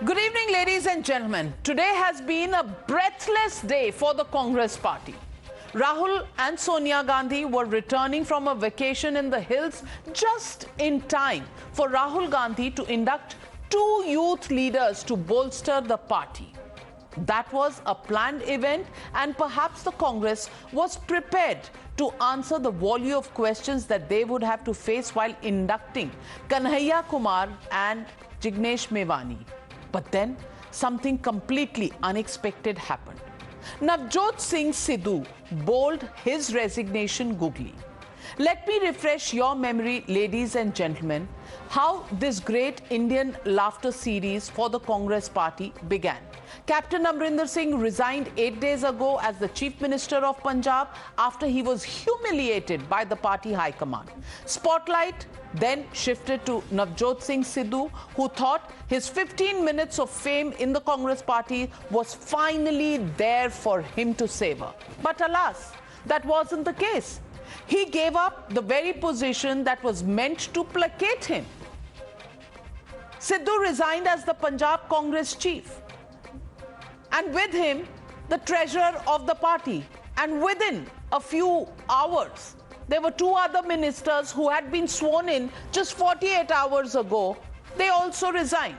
Good evening, ladies and gentlemen. Today has been a breathless day for the Congress party. Rahul and Sonia Gandhi were returning from a vacation in the hills just in time for Rahul Gandhi to induct two youth leaders to bolster the party. That was a planned event, and perhaps the Congress was prepared to answer the volley of questions that they would have to face while inducting Kanhaiya Kumar and Jignesh Mevani. But then something completely unexpected happened. Navjot Singh Sidhu bowled his resignation googly. Let me refresh your memory, ladies and gentlemen, how this great Indian laughter series for the Congress party began. Captain Amrinder Singh resigned 8 days ago as the Chief Minister of Punjab after he was humiliated by the party high command. Spotlight then shifted to Navjot Singh Sidhu, who thought his 15 minutes of fame in the Congress party was finally there for him to savor. But alas, that wasn't the case. He gave up the very position that was meant to placate him. Sidhu resigned as the Punjab Congress chief, and with him the treasurer of the party. And within a few hours, there were two other ministers who had been sworn in just 48 hours ago. They also resigned.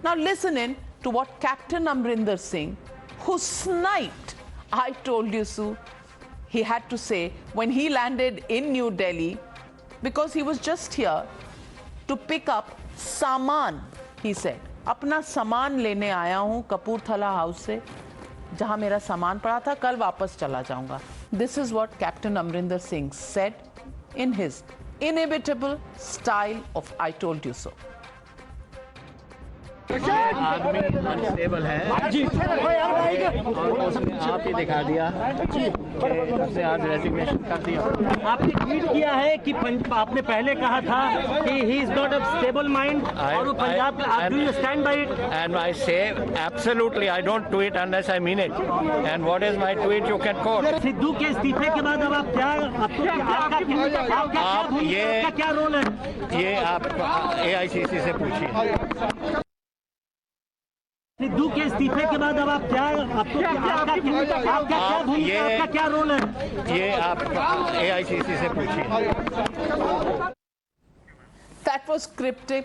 Now listen in to what Captain Amrinder Singh, who sniped "I told you so," he had to say when he landed in New Delhi, because he was just here to pick up saman. He said, अपना सामान लेने आया हूं Kapurthala house से, जहां मेरा सामान पड़ा था, कल वापस चला जाऊंगा. This is what Captain Amrinder Singh said in his inimitable style of "I told you so." आदमी अनस्टेबल है और उसने आप ही दिखा दिया कि उसने आज रेजिग्नेशन कर दिया. आपने ट्वीट किया है कि आपने पहले कहा था कि he is not a stable mind और वो पंजाब का. Do you stand by it? And I say absolutely I don't tweet unless I mean it. And what is my tweet you can quote. Sidhu के इस्तीफे के बाद अब आप क्या आपका क्या रोल है? ये आप AICC से पूछिए. सिद्धू के इस्तीफे के बाद अब आप क्या आपका क्या भूमिका, आपका क्या रोल है? ये आप AICC से पूछिए. That was cryptic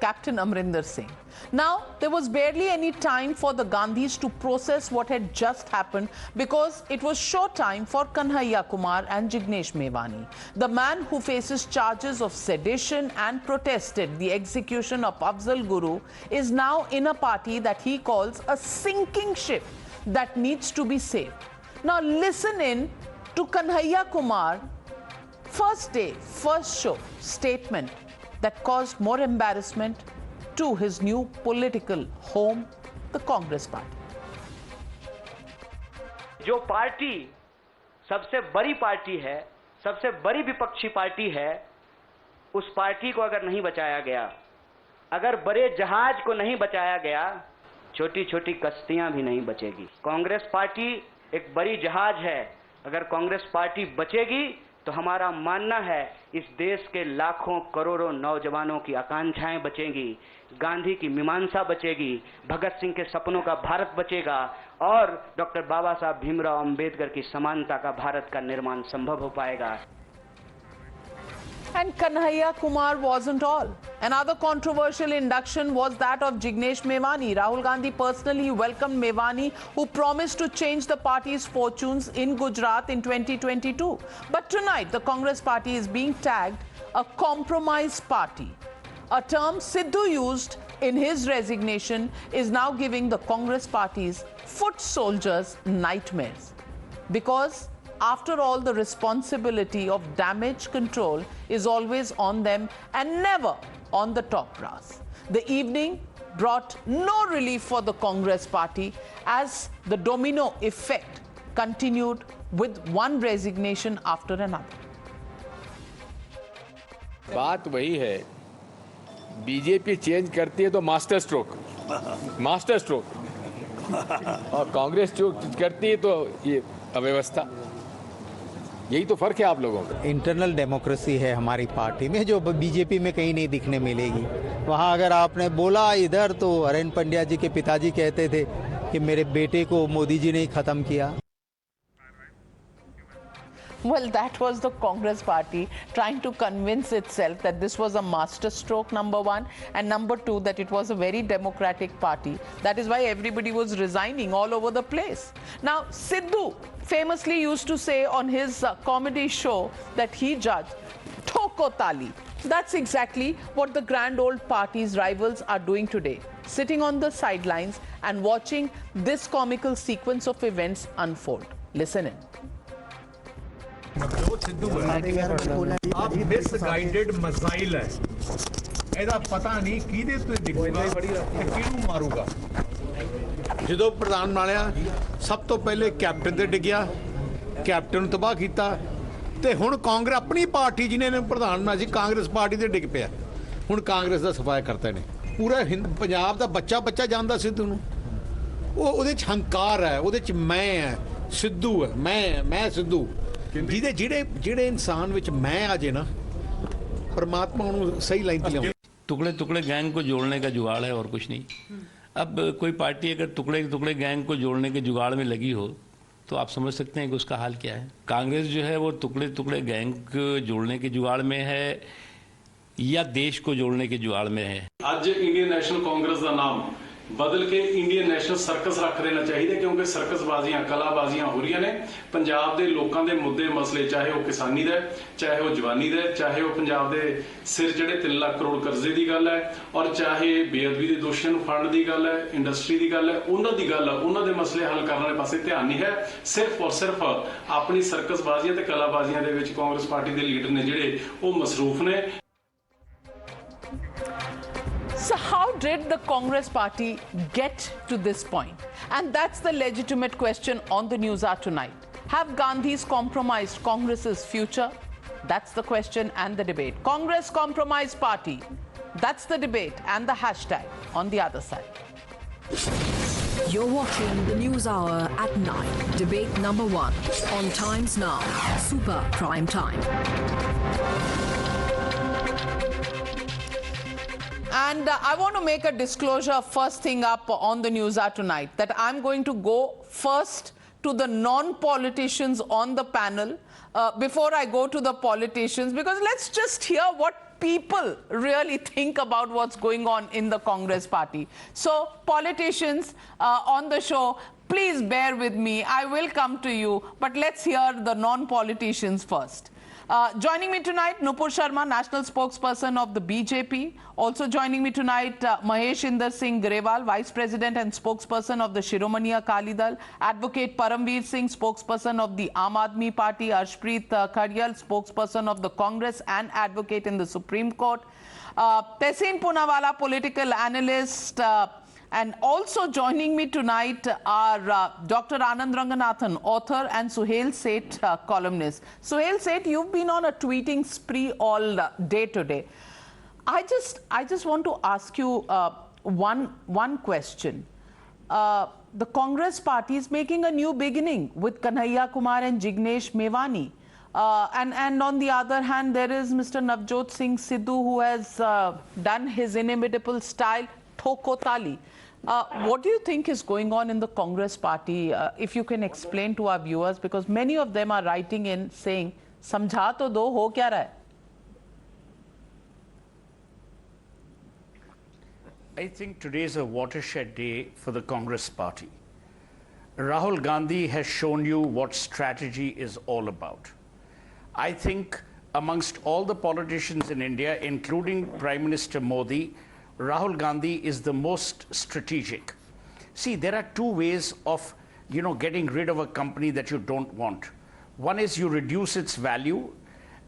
Captain Amrinder Singh. Now, there was barely any time for the Gandhis to process what had just happened, because it was show time for Kanhaiya Kumar and Jignesh Mevani. The man who faces charges of sedition and protested the execution of Afzal Guru is now in a party that he calls a sinking ship that needs to be saved. Now listen in to Kanhaiya Kumar, first day, first show statement that caused more embarrassment to his new political home, the Congress party. जो party सबसे बड़ी party है, सबसे बड़ी विपक्षी party है, उस party को अगर नहीं बचाया गया, अगर बड़े जहाज को नहीं बचाया गया, छोटी छोटी कश्तियां भी नहीं बचेगी. कांग्रेस पार्टी एक बड़ी जहाज है. अगर कांग्रेस पार्टी बचेगी तो हमारा मानना है इस देश के लाखों करोड़ों नौजवानों की आकांक्षाएं बचेंगी, गांधी की मीमांसा बचेगी, भगत सिंह के सपनों का भारत बचेगा और डॉक्टर बाबा साहब भीमराव अंबेडकर की समानता का भारत का निर्माण संभव हो पाएगा. And Kanhaiya Kumar wasn't all. Another controversial induction was that of Jignesh Mevani. Rahul Gandhi personally welcomed Mevani, who promised to change the party's fortunes in Gujarat in 2022. But tonight, the Congress party is being tagged a compromise party. A term Sidhu used in his resignation is now giving the Congress party's foot soldiers nightmares. Because after all, the responsibility of damage control is always on them and never on the top brass. The evening brought no relief for the Congress party as the domino effect continued with one resignation after another. बात वही है, BJP change करती है तो master stroke, और कांग्रेस जो करती है तो ये अव्यवस्था. यही तो फर्क है आप लोगों का। इंटरनल डेमोक्रेसी है हमारी पार्टी में जो बीजेपी में कहीं नहीं दिखने मिलेगी। वहाँ अगर आपने बोला इधर तो हरेन पंड्या जी के पिताजी कहते थे कि मेरे बेटे को मोदी जी ने ही ख़त्म किया। Well, that was the Congress party trying to convince itself that this was a masterstroke, number one, and number two, that it was a very democratic party. That is why everybody was resigning all over the place. Now, Sidhu famously used to say on his comedy show that he judged Thoko Tali. That's exactly what the grand old party's rivals are doing today, sitting on the sidelines and watching this comical sequence of events unfold. Listen in. ਜੋ ਸਿੱਧੂ ਆ misguided missile ਹੈ, ਇਹਦਾ ਪਤਾ ਨਹੀਂ ਕਿਹਦੇ ਤੇ ਡਿੱਗੂਗਾ ਤੇ ਕਿਹਨੂੰ ਮਾਰੂਗਾ। ਜਦੋਂ ਪ੍ਰਧਾਨ ਬਣਾਇਆ ਸਭ ਤੋਂ ਪਹਿਲੇ ਕੈਪਟਨ ਤੇ ਡਿੱਗਿਆ, ਕੈਪਟਨ ਨੂੰ ਤਬਾਹ ਕੀਤਾ, ਤੇ ਹੁਣ ਕਾਂਗਰਸ ਆਪਣੀ ਪਾਰਟੀ ਜਿਹਨੇ ਇਹਨੂੰ ਪ੍ਰਧਾਨ ਬਣਾਇਆ ਸੀ ਕਾਂਗਰਸ ਪਾਰਟੀ ਤੇ ਡਿੱਗ ਪਿਆ। ਹੁਣ ਕਾਂਗਰਸ ਦਾ ਸਫਾਇਆ ਕਰਤੇ ਨੇ। ਪੂਰਾ ਪੰਜਾਬ ਦਾ ਬੱਚਾ ਜਾਣਦਾ ਸਿੱਧੂ ਨੂੰ। ਉਹਦੇ 'ਚ ਹੰਕਾਰ ਹੈ, ਉਹਦੇ 'ਚ ਮੈਂ ਹੈ, ਸਿੱਧੂ ਹੈ, ਮੈਂ ਸਿੱਧੂ। ਜਿਹੜੇ इंसान विच मैं आ जाए ना, परमात्मा उन्हें सही लाइन पे लाऊं। टुकड़े टुकड़े गैंग को जोड़ने का जुगाड़ है और कुछ नहीं। अब कोई पार्टी अगर टुकड़े टुकड़े गैंग को जोड़ने के जुगाड़ में लगी हो तो आप समझ सकते हैं कि उसका हाल क्या है। कांग्रेस जो है वो टुकड़े टुकड़े गैंग को जोड़ने के जुगाड़ में है या देश को जोड़ने के जुगाड़ में है। ਅੱਜ ਇੰਡੀਅਨ ਨੈਸ਼ਨਲ ਕਾਂਗਰਸ ਦਾ ਨਾਮ ਬਦਲ ਕੇ ਇੰਡੀਅਨ ਨੈਸ਼ਨਲ ਸਰਕਸ ਰੱਖ ਦੇਣਾ ਚਾਹੀਦਾ, ਕਿਉਂਕਿ ਸਰਕਸਬਾਜ਼ੀਆਂ ਕਲਾਬਾਜ਼ੀਆਂ ਹੋ ਰਹੀਆਂ ਨੇ। ਪੰਜਾਬ ਦੇ ਲੋਕਾਂ ਦੇ ਮੁੱਦੇ ਮਸਲੇ, ਚਾਹੇ ਉਹ ਕਿਸਾਨੀ ਦਾ, ਚਾਹੇ ਉਹ ਜਵਾਨੀ ਦਾ, ਚਾਹੇ ਉਹ ਪੰਜਾਬ ਦੇ ਸਿਰ ਜਿਹੜੇ 3 ਲੱਖ ਕਰੋੜ ਕਰਜ਼ੇ ਦੀ ਗੱਲ ਹੈ, ਔਰ ਚਾਹੇ ਬੇਅਦਬੀ ਦੇ ਦੋਸ਼ੀਆਂ ਨੂੰ ਫੜਨ ਦੀ ਗੱਲ ਹੈ, ਇੰਡਸਟਰੀ ਦੀ ਗੱਲ ਹੈ, ਉਹਨਾਂ ਦੀ ਗੱਲ ਹੈ। ਉਹਨਾਂ ਦੇ ਮਸਲੇ ਹੱਲ ਕਰਨ ਵਾਲੇ ਪਾਸੇ ਧਿਆਨ ਨਹੀਂ ਹੈ। ਸਿਰਫ ਔਰ ਸਿਰਫ ਆਪਣੀ ਸਰਕਸਬਾਜ਼ੀਆਂ ਤੇ ਕਲਾਬਾਜ਼ੀਆਂ ਦੇ ਵਿੱਚ ਕਾਂਗਰਸ ਪਾਰਟੀ ਦੇ ਲੀਡਰ ਨੇ ਜਿਹੜੇ ਉਹ ਮਸਰੂਫ ਨੇ। So how did the Congress party get to this point? And that's the legitimate question on the News Hour tonight. Have Gandhis compromised Congress's future? That's the question and the debate. Congress compromise party. That's the debate and the hashtag on the other side. You're watching the News Hour at 9. Debate number 1 on Times Now. Super Prime Time. And I want to make a disclosure first thing up on the News Hour tonight, that I'm going to go first to the non-politicians on the panel before I go to the politicians, because let's just hear what people really think about what's going on in the Congress party. So politicians on the show, please bear with me. I will come to you, but let's hear the non-politicians first. Joining me tonight, Nupur Sharma, National Spokesperson of the BJP. Also joining me tonight, Mahesh Inder Singh Grewal, Vice President and Spokesperson of the Shiromani Akali Dal. Advocate Paramveer Singh, Spokesperson of the Aam Aadmi Party. Arshpreet Karyal, Spokesperson of the Congress and Advocate in the Supreme Court. Tehseen Poonawalla, Political Analyst. And also joining me tonight are Dr. Anand Ranganathan, author, and Suhail Seth, columnist. Suhail Seth, you've been on a tweeting spree all day today. I just want to ask you one question. The Congress party is making a new beginning with Kanhaiya Kumar and Jignesh Mevani. And on the other hand, there is Mr. Navjot Singh Sidhu, who has done his inimitable style, Thoko Tali. What do you think is going on in the Congress party? If you can explain to our viewers, because many of them are writing in saying, "Samjha to do, ho kya raha hai?" I think today is a watershed day for the Congress party. Rahul Gandhi has shown you what strategy is all about. I think amongst all the politicians in India, including Prime Minister Modi, Rahul Gandhi is the most strategic. See, there are two ways of, getting rid of a company that you don't want. One is you reduce its value.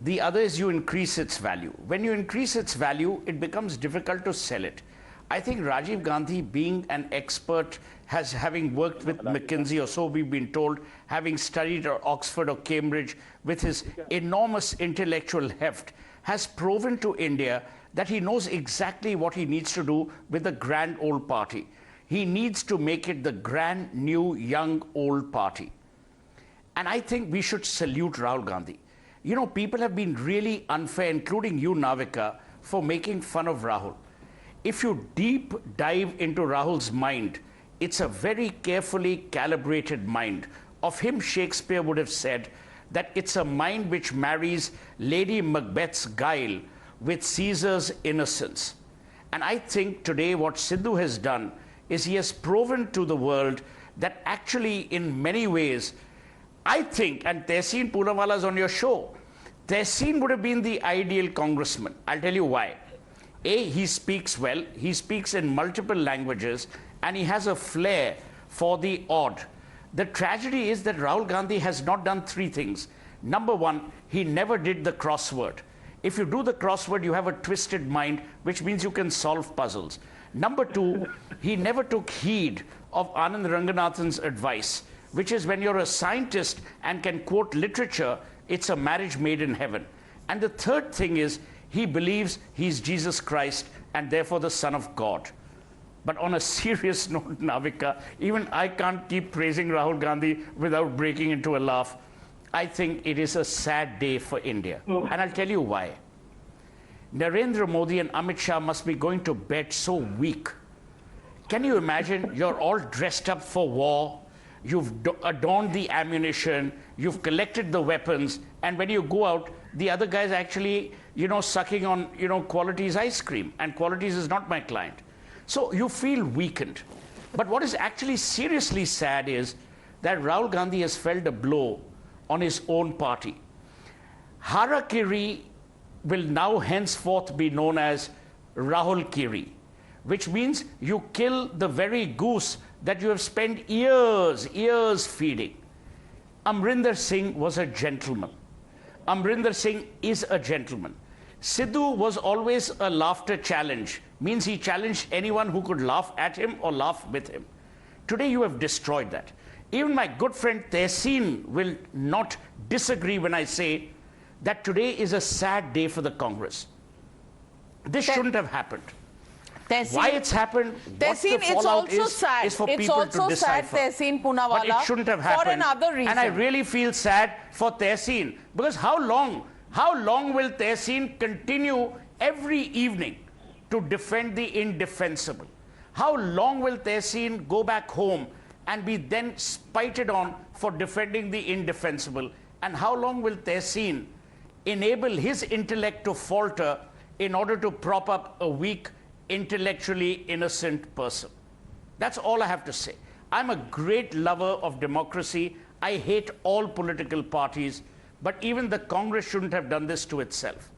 The other is you increase its value. When you increase its value, it becomes difficult to sell it. I think Rajiv Gandhi, being an expert, having worked with McKinsey, or so we've been told, having studied at Oxford or Cambridge, with his enormous intellectual heft, has proven to India that he knows exactly what he needs to do with the grand old party. He needs to make it the grand new young old party. And I think we should salute Rahul Gandhi. You know, people have been really unfair, including you, Navika, for making fun of Rahul. If you deep dive into Rahul's mind, it's a very carefully calibrated mind. Of him, Shakespeare would have said that it's a mind which marries Lady Macbeth's guile with Caesar's innocence. And I think today what Sidhu has done is he has proven to the world that actually in many ways, I think, and Tehseen Poonawala is on your show, Tehseen would have been the ideal congressman. I'll tell you why. A, he speaks well, he speaks in multiple languages, and he has a flair for the odd. The tragedy is that Rahul Gandhi has not done three things. Number one, he never did the crossword. If you do the crossword, you have a twisted mind, which means you can solve puzzles. Number two, he never took heed of Anand Ranganathan's advice, which is when you're a scientist and can quote literature, it's a marriage made in heaven. And the third thing is, he believes he's Jesus Christ and therefore the Son of God. But on a serious note, Navika, even I can't keep praising Rahul Gandhi without breaking into a laugh. I think it is a sad day for India. And I'll tell you why. Narendra Modi and Amit Shah must be going to bed so weak. Can you imagine? You're all dressed up for war. You've adorned the ammunition. You've collected the weapons. And when you go out, the other guy's actually, sucking on, Quality's ice cream. And Quality's is not my client. So you feel weakened. But what is actually seriously sad is that Rahul Gandhi has felt a blow on his own party. Harakiri will now henceforth be known as Rahul Kiri, which means you kill the very goose that you have spent years feeding. Amrinder Singh was a gentleman. Amrinder Singh is a gentleman. Sidhu was always a laughter challenge, means he challenged anyone who could laugh at him or laugh with him. Today you have destroyed that. Even my good friend Tehseen will not disagree when I say that today is a sad day for the Congress. This shouldn't have happened. Tehseen, why it's happened, what Tehseen, the fallout is for it's people also to decipher. sad, Tehseen Poonawala, but it shouldn't have happened. For another reason. And I really feel sad for Tehseen, because how long will Tehseen continue every evening to defend the indefensible? How long will Tehseen go back home and be then spited on for defending the indefensible? And how long will Tehseen enable his intellect to falter in order to prop up a weak, intellectually innocent person? That's all I have to say. I'm a great lover of democracy. I hate all political parties, but even the Congress shouldn't have done this to itself.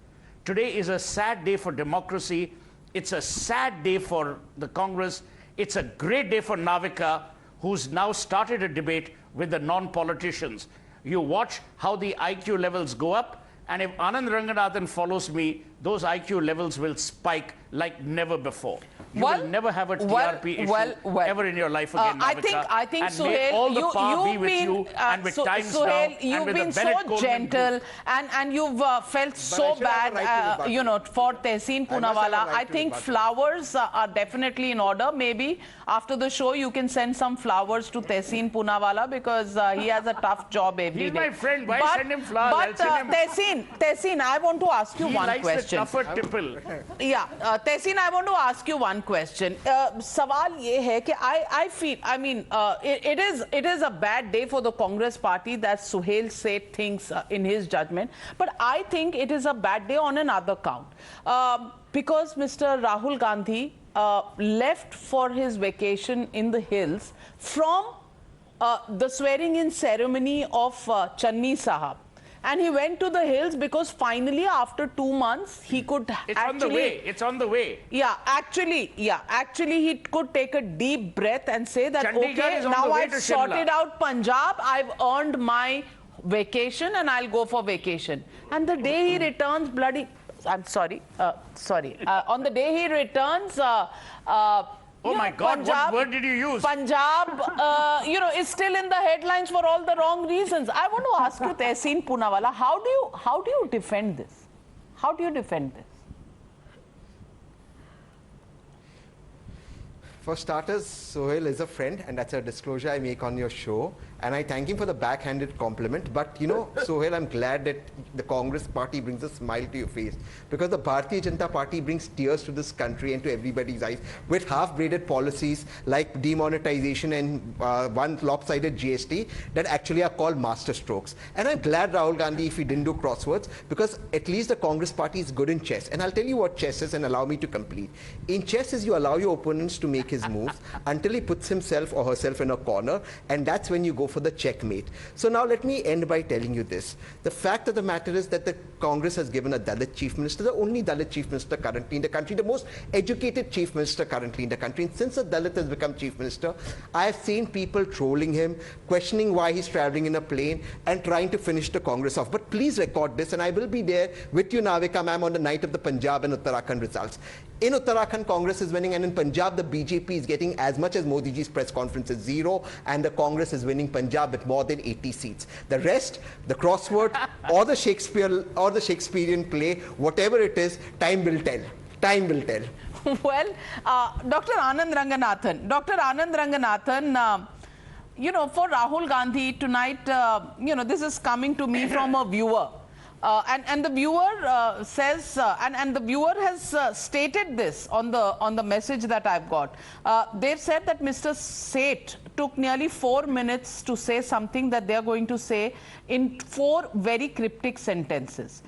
Today is a sad day for democracy. It's a sad day for the Congress. It's a great day for Navika, who's now started a debate with the non-politicians. You watch how the IQ levels go up, and if Anand Ranganathan follows me, those IQ levels will spike like never before. You will never have a TRP issue ever in your life again, Navika. I think, and Suhail, may all the power be you've with been, you, and with Times Now, Suhail, you've and with been the Bennett so Coleman gentle, group. and you've felt so bad, for Tehseen Poonawala. I think flowers are definitely in order. Maybe after the show, you can send some flowers to Tehseen Poonawala, because he has a tough job every day. He's my friend. Why send him flowers? But Tehseen, I want to ask you one question. He likes the tougher tipple. Yeah, Tehseen, I want to ask you one question. सवाल ये है कि I feel, it is a bad day for the Congress party that Suhail said things in his judgment, but I think it is a bad day on another count, because Mr. Rahul Gandhi left for his vacation in the hills from the swearing-in ceremony of Channi Sahab. And he went to the hills because finally, after 2 months, he could It's on the way. It's on the way. Actually, he could take a deep breath and say that, Chandigarh okay, now I've sorted out Punjab, I've earned my vacation, and I'll go for vacation. And the day he returns, on the day he returns, oh my God, Punjab, what word did you use? Punjab, is still in the headlines for all the wrong reasons. I want to ask you, Tehseen Poonawala, how do you defend this? How do you defend this? For starters, Sohail is a friend, and that's a disclosure I make on your show. And I thank him for the backhanded compliment. But you know, Sohail, I'm glad that the Congress party brings a smile to your face, because the Bharatiya Janata Party brings tears to this country and to everybody's eyes with half-braided policies like demonetization and one lopsided GST that actually are called master strokes. And I'm glad, Rahul Gandhi, if he didn't do crosswords, because at least the Congress party is good in chess. And I'll tell you what chess is, and allow me to complete. In chess is you allow your opponents to make his moves until he puts himself or herself in a corner, and that's when you go for the checkmate. So now let me end by telling you this. The fact of the matter is that the Congress has given a Dalit chief minister, the only Dalit chief minister currently in the country, the most educated chief minister currently in the country. And since a Dalit has become chief minister, I have seen people trolling him, questioning why he's traveling in a plane and trying to finish the Congress off. But please record this, and I will be there with you, Navika ma'am, on the night of the Punjab and Uttarakhand results. In Uttarakhand, Congress is winning, and in Punjab, the BJP is getting as much as Modi ji's press conference is 0, and the Congress is winning Punjab with more than 80 seats. The rest, the crossword or the Shakespearean play, whatever it is, time will tell. Time will tell. Well, Dr. Anand Ranganathan, you know, for Rahul Gandhi tonight, you know, this is coming to me from a viewer. And the viewer says, and the viewer has stated this on the message that I've got. They've said that Mr. Seth took nearly 4 minutes to say something that they're going to say in 4 very cryptic sentences,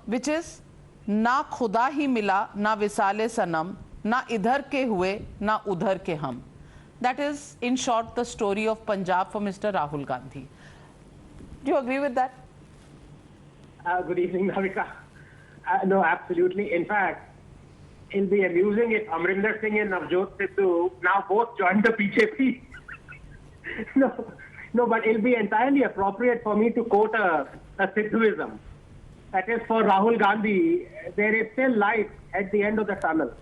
which is, na khuda hi mila, na visale sanam, na idhar ke hue, na udhar ke hum. That is, in short, the story of Punjab for Mr. Rahul Gandhi. Do you agree with that? Good evening, Navika. No, absolutely. In fact, it'll be amusing if Amrinder Singh and Navjot Sidhu now both join the BJP. No, but it'll be entirely appropriate for me to quote a Sidhuism. That is, for Rahul Gandhi, there is still light at the end of the tunnel.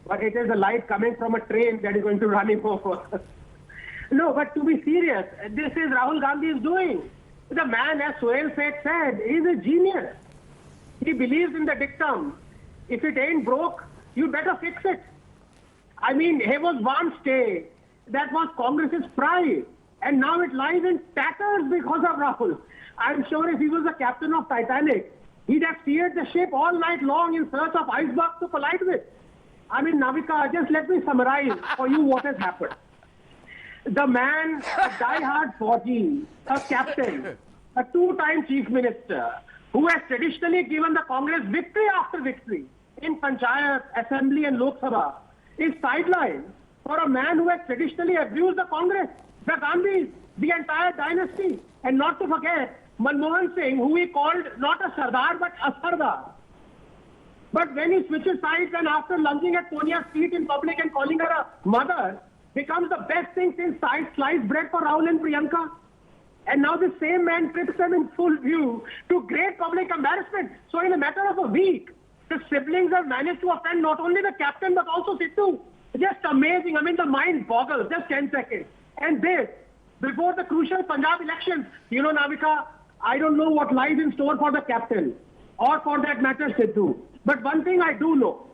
But it is the light coming from a train that is going to run him over. No, but to be serious, this is Rahul Gandhi is doing. The man, as Sohail said, is a genius. He believes in the dictum, if it ain't broke, you better fix it. I mean, there was one stay that was Congress's pride, and now it lies in tatters because of Rahul. I'm sure if he was the captain of Titanic, he'd have steered the ship all night long in search of icebergs to collide with. I mean, Navika, just let me summarize for you what has happened. The man, a die-hard Fauji, a captain, a 2-time chief minister, who has traditionally given the Congress victory after victory in Panchayat, Assembly and Lok Sabha, is sidelined for a man who has traditionally abused the Congress, the Gandhis, the entire dynasty. And not to forget, Manmohan Singh, who he called not a Sardar but a Sardar. But when he switches sides and after lunging at Sonia's feet in public and calling her a mother, becomes the best thing since sliced bread for Rahul and Priyanka. And now the same man trips them in full view to great public embarrassment. So in a matter of a week, the siblings have managed to offend not only the captain but also Sidhu. Just amazing. I mean, the mind boggles. Just 10 seconds. And this, before the crucial Punjab elections, you know, Navika, I don't know what lies in store for the captain or for that matter Sidhu. But one thing I do know,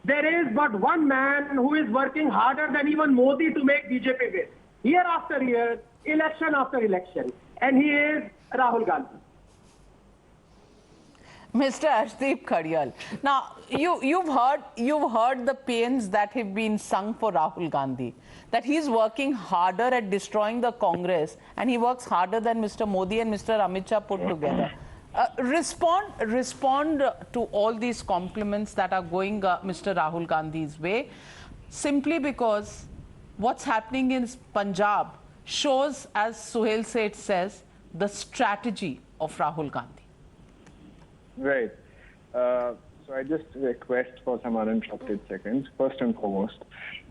there is but one man who is working harder than even Modi to make BJP win. Year after year, election after election. And he is Rahul Gandhi. Mr. Arshdeep Khadial. Now, you've heard the pains that have been sung for Rahul Gandhi. That he's working harder at destroying the Congress, and he works harder than Mr. Modi and Mr. Amit Shah put together. Respond to all these compliments that are going Mr. Rahul Gandhi's way, simply because what's happening in Punjab shows, as Sohail Seth says, the strategy of Rahul Gandhi. Right. So I just request for some uninterrupted seconds. First and foremost,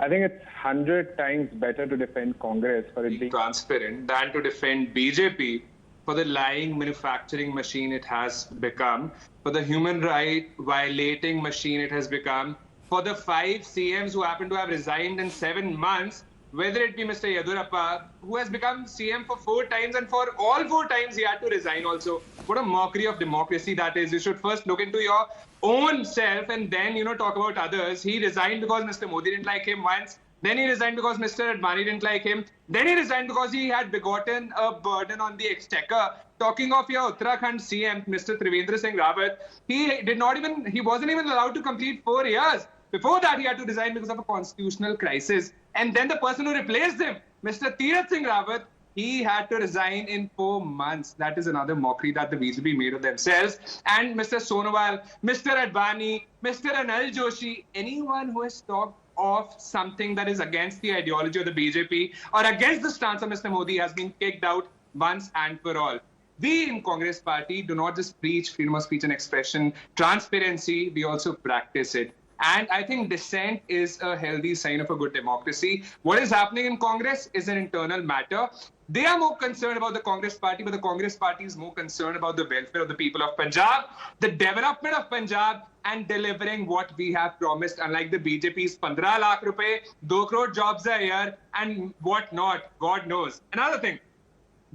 I think it's 100 times better to defend Congress for it being transparent than to defend BJP for the lying manufacturing machine it has become, for the human right violating machine it has become, for the 5 CMs who happen to have resigned in 7 months, whether it be Mr. Yedurappa, who has become CM for 4 times, and for all 4 times he had to resign also. What a mockery of democracy that is. You should first look into your own self and then, talk about others. He resigned because Mr. Modi didn't like him once. Then he resigned because Mr. Advani didn't like him. Then he resigned because he had begotten a burden on the exchequer. Talking of your Uttarakhand CM, Mr. Trivendra Singh Rawat, he wasn't even allowed to complete 4 years. Before that, he had to resign because of a constitutional crisis. And then the person who replaced him, Mr. Tirath Singh Rawat, he had to resign in 4 months. That is another mockery that the BJP made of themselves. And Mr. Sonowal, Mr. Advani, Mr. Anil Joshi, anyone who has talked of something that is against the ideology of the BJP or against the stance of Mr. Modi has been kicked out once and for all. We in Congress Party do not just preach freedom of speech and expression, transparency, we also practice it. And I think dissent is a healthy sign of a good democracy. What is happening in Congress is an internal matter. They are more concerned about the Congress Party, but the Congress Party is more concerned about the welfare of the people of Punjab, the development of Punjab, and delivering what we have promised, unlike the BJP's 15 lakh rupees, 2 crore jobs a year, and what not, God knows. Another thing,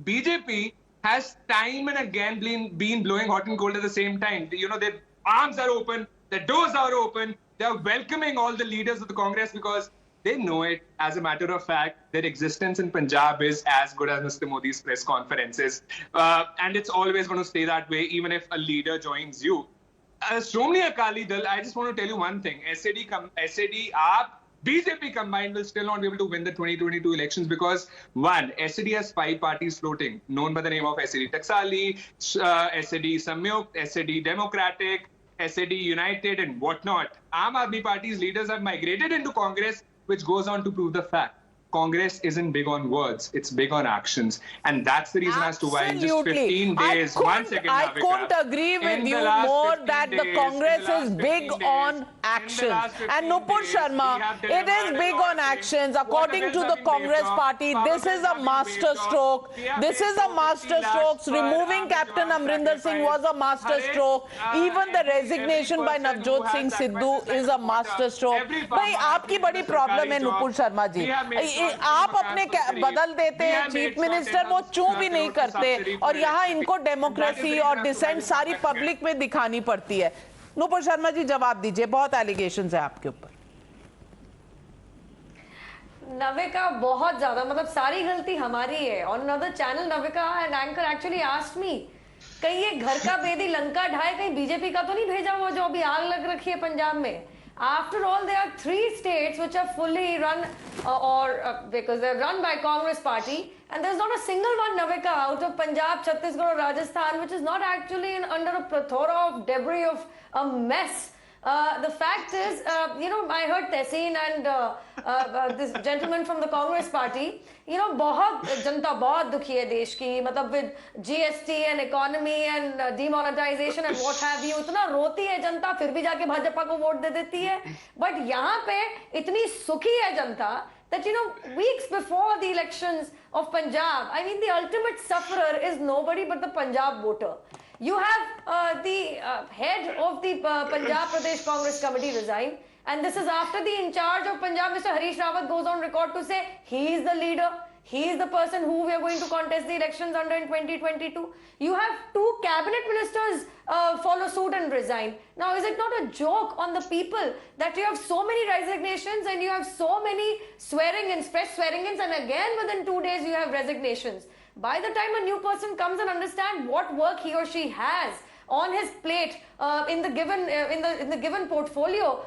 BJP has time and again been blowing hot and cold at the same time. You know, their arms are open, their doors are open, they are welcoming all the leaders of the Congress because they know it. As a matter of fact, their existence in Punjab is as good as Mr. Modi's press conferences. And it's always going to stay that way, even if a leader joins you. Shromani Akali Dal, I just want to tell you one thing. SAD, BJP combined will still not be able to win the 2022 elections because, one, SAD has 5 parties floating, known by the name of SAD Taksali, SAD Samyukt, SAD Democratic, SAD United, and whatnot. Aam Aadmi Party's leaders have migrated into Congress, which goes on to prove the fact. Congress isn't big on words, it's big on actions. And that's the reason as to why in just 15 days, I couldn't agree with you more that the Congress is big on actions. And Nupur Sharma, it is big on actions. According to the Congress Party, this is a master stroke. This is a master stroke. Removing Captain Amrinder Singh was a master stroke. Even the resignation by Navjot Singh Sidhu is a master stroke. Bhai, aapki badi problem hai Nupur Sharma ji. आप अपने बदल देते हैं chief minister, वो चूं भी नहीं करते और यहाँ इनको डेमोक्रेसी और डिसेंट सारी पब्लिक में दिखानी पड़ती है। नुपुर शर्मा जी जवाब दीजिए, बहुत एलिगेशंस है आपके ऊपर। नविका बहुत ज्यादा, मतलब सारी गलती हमारी है। On another channel Navika and anchor actually asked me, कहीं ये घर का बेदी लंका ढाए कहीं बीजेपी का तो नहीं भेजा हुआ जो अभी आग लग रखी है पंजाब में। After all, there are 3 states which are fully run because they're run by Congress Party, and there's not a single one, Navika, out of Punjab, Chhattisgarh or Rajasthan, which is not actually under a plethora of debris of a mess. The fact is, you know, I heard Tehseen and this gentleman from the Congress Party, you know, बहुत जनता बहुत दुखी है देश की, मतलब with GST and economy and demonetization and what have you, इतना रोती है जनता, फिर भी जाके भाजपा को वोट दे देती है. But यहाँ पे इतनी सुखी है जनता that, you know, weeks before the elections of Punjab, I mean, the ultimate sufferer is nobody but the Punjab voter. You have the head of the Punjab Pradesh Congress Committee resign, and this is after the in charge of Punjab, Mr. Harish Rawat, goes on record to say he is the leader, he is the person who we are going to contest the elections under in 2022. You have 2 cabinet ministers follow suit and resign. Now, is it not a joke on the people that you have so many resignations and you have so many swearing-ins, fresh swearing-ins, and again within 2 days you have resignations? By the time a new person comes and understands what work he or she has on his plate in the given portfolio,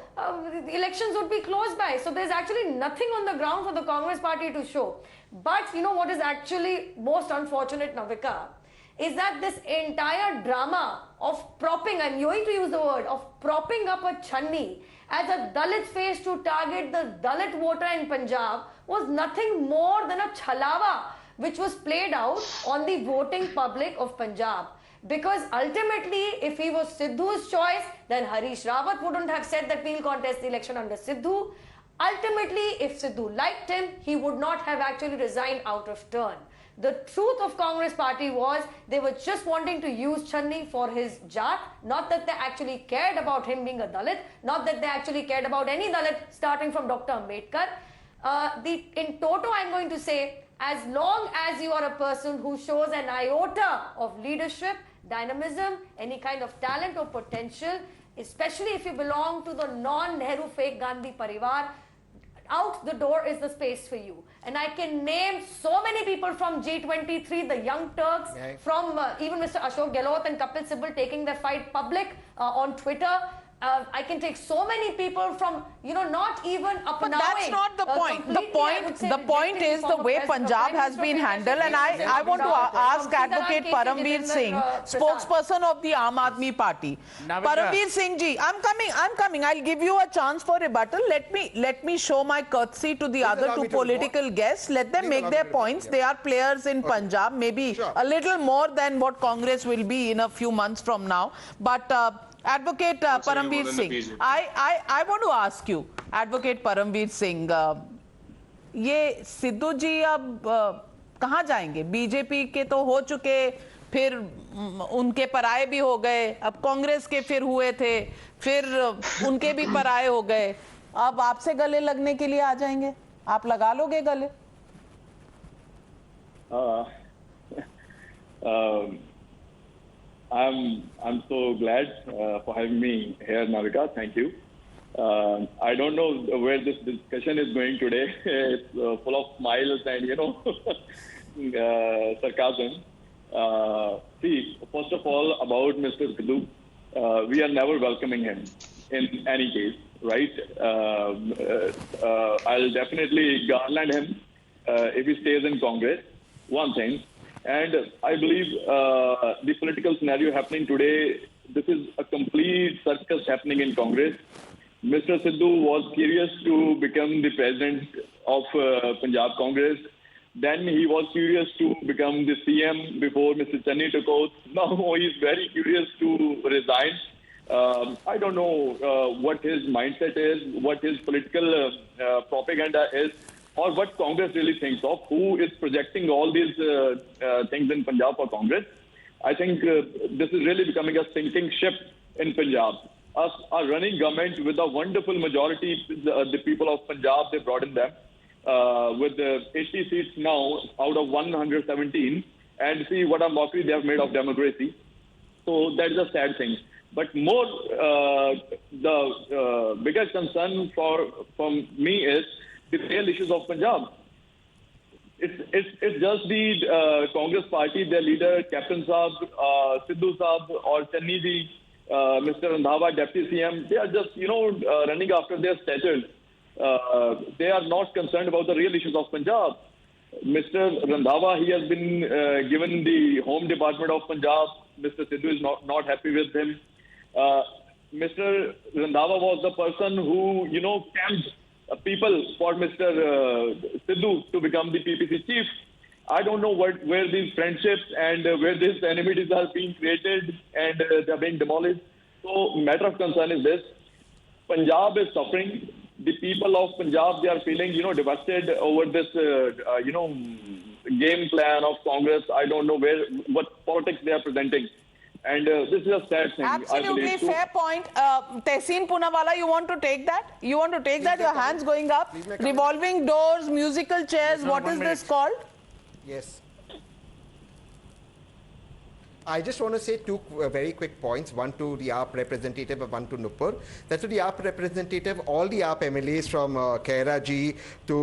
elections would be close by. So there's actually nothing on the ground for the Congress Party to show. But you know what is actually most unfortunate, Navika, is that this entire drama of propping, I'm going to use the word, of propping up a Channi as a Dalit face to target the Dalit voter in Punjab was nothing more than a chalawa which was played out on the voting public of Punjab. Because ultimately, if he was Sidhu's choice, then Harish Rawat wouldn't have said that we'll contest the election under Sidhu. Ultimately, if Sidhu liked him, he would not have actually resigned out of turn. The truth of Congress Party was they were just wanting to use Channi for his Jat, not that they actually cared about him being a Dalit, not that they actually cared about any Dalit starting from Dr. Ambedkar. In toto, I'm going to say, as long as you are a person who shows an iota of leadership, dynamism, any kind of talent or potential, especially if you belong to the non-Nehru fake Gandhi Parivar, out the door is the space for you. And I can name so many people from G23, the Young Turks, from even Mr. Ashok Gehlot and Kapil Sibal taking their fight public on Twitter. I can take so many people from, not even upnowing. But that's not the point. The point is the way Punjab has been handled. And I want to ask Advocate Paramveer Singh, spokesperson of the Aam Aadmi Party. Paramveer Singh ji, I'm coming. I'll give you a chance for rebuttal. Let me show my courtesy to the other two political guests. Let them make their points. They are players in Punjab, maybe a little more than what Congress will be in a few months from now. But Advocate Paramveer Singh, I want to ask you, Advocate Paramveer Singh, ये सिद्धू जी अब कहाँ जाएंगे? BJP के तो हो चुके, फिर उनके पराये भी हो गए, अब कांग्रेस के फिर हुए थे, फिर उनके भी पराये हो गए, अब आपसे गले लगने के लिए आ जाएंगे? आप लगा लोगे गले? I'm so glad for having me here, Navika. Thank you. I don't know where this discussion is going today. It's full of smiles and, sarcasm. See, first of all, about Mr. Sidhu, we are never welcoming him in any case, right? I'll definitely garland him if he stays in Congress. One thing. And I believe the political scenario happening today, this is a complete circus happening in Congress. Mr. Sidhu was curious to become the president of Punjab Congress. Then he was curious to become the CM before Mr. Channi took oath. Now he's very curious to resign. I don't know what his mindset is, what his political propaganda is, or what Congress really thinks of, who is projecting all these things in Punjab for Congress. I think this is really becoming a sinking ship in Punjab. Us, a running government with a wonderful majority, the people of Punjab, they brought in them with 80 seats now out of 117, and see what a mockery they have made of democracy. So that is a sad thing. But more, the biggest concern from me is the real issues of Punjab. It's just the Congress party, their leader, Captain Saab, Sidhu Saab, or Channi ji, Mr. Randhawa, Deputy CM, they are just, running after their status. They are not concerned about the real issues of Punjab. Mr. Randhawa, he has been given the Home Department of Punjab. Mr. Sidhu is not happy with him. Mr. Randhawa was the person who, camped people for Mr. Sidhu to become the PPC chief. I don't know where these friendships and where these enmities are being created and they're being demolished. So matter of concern is this. Punjab is suffering. The people of Punjab, they are feeling, devastated over this, game plan of Congress. I don't know what politics they are presenting. And this is a sad thing. Absolutely fair point. Tehseen Poonawalla, you want to take that? You want to take that? Your hands going up. Revolving doors, musical chairs. What is this called? Yes. I just want to say two very quick points, one to the AAP representative and one to Nupur. That's to the AAP representative, all the AAP MLAs from Khera ji to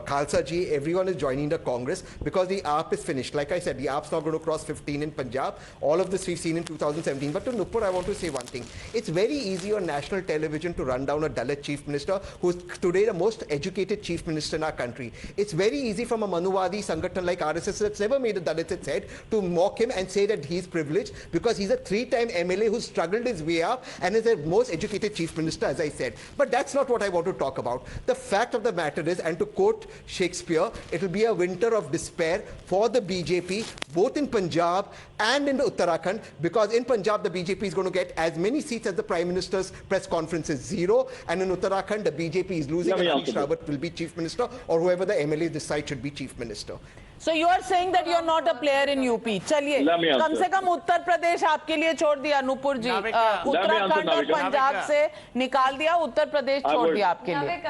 Khalsa ji, everyone is joining the Congress because the AAP is finished. Like I said, the AAP's not going to cross 15 in Punjab. All of this we've seen in 2017. But to Nupur, I want to say one thing. It's very easy on national television to run down a Dalit chief minister who's today the most educated chief minister in our country. It's very easy from a Manuwadi Sangathan like RSS that's never made a Dalit its head to mock him and say that he's privileged because he's a 3-time MLA who struggled his way up and is the most educated chief minister, as I said. But that's not what I want to talk about. The fact of the matter is, and to quote Shakespeare, it will be a winter of despair for the BJP, both in Punjab and in Uttarakhand, because in Punjab, the BJP is going to get as many seats as the Prime Minister's press conference is 0, and in Uttarakhand, the BJP is losing, and Harish Rawat will be chief minister, or whoever the MLA decide should be chief minister. So you are saying that you are not a player in UP. चलिए, कम से कम उत्तर प्रदेश आपके लिए छोड़ दिया नूपुर जी, उत्तराखंड और पंजाब से निकाल दिया, उत्तर प्रदेश छोड़ दिया आपके लिए.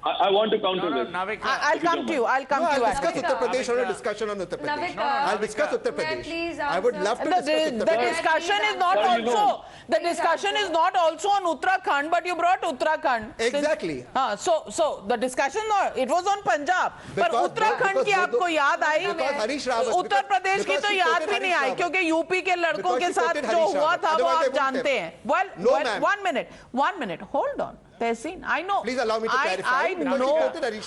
I want to counter this. I'll come to you. I'll discuss Uttar Pradesh on a discussion on Uttar Pradesh. I'll discuss Uttar Pradesh. I would love to discuss Uttar Pradesh. The discussion is not also. The discussion is not also on Uttarakhand, but you brought Uttarakhand. Exactly. So the discussion, it was on Punjab. पर उत्तराखंड की आपको याद आई, उत्तर प्रदेश की तो याद भी नहीं आई, क्योंकि यूपी के लड़कों के साथ जो हुआ था वो आप जानते हैं. Well, 1 minute, hold on. Tehseen, I know. Please allow me to clarify.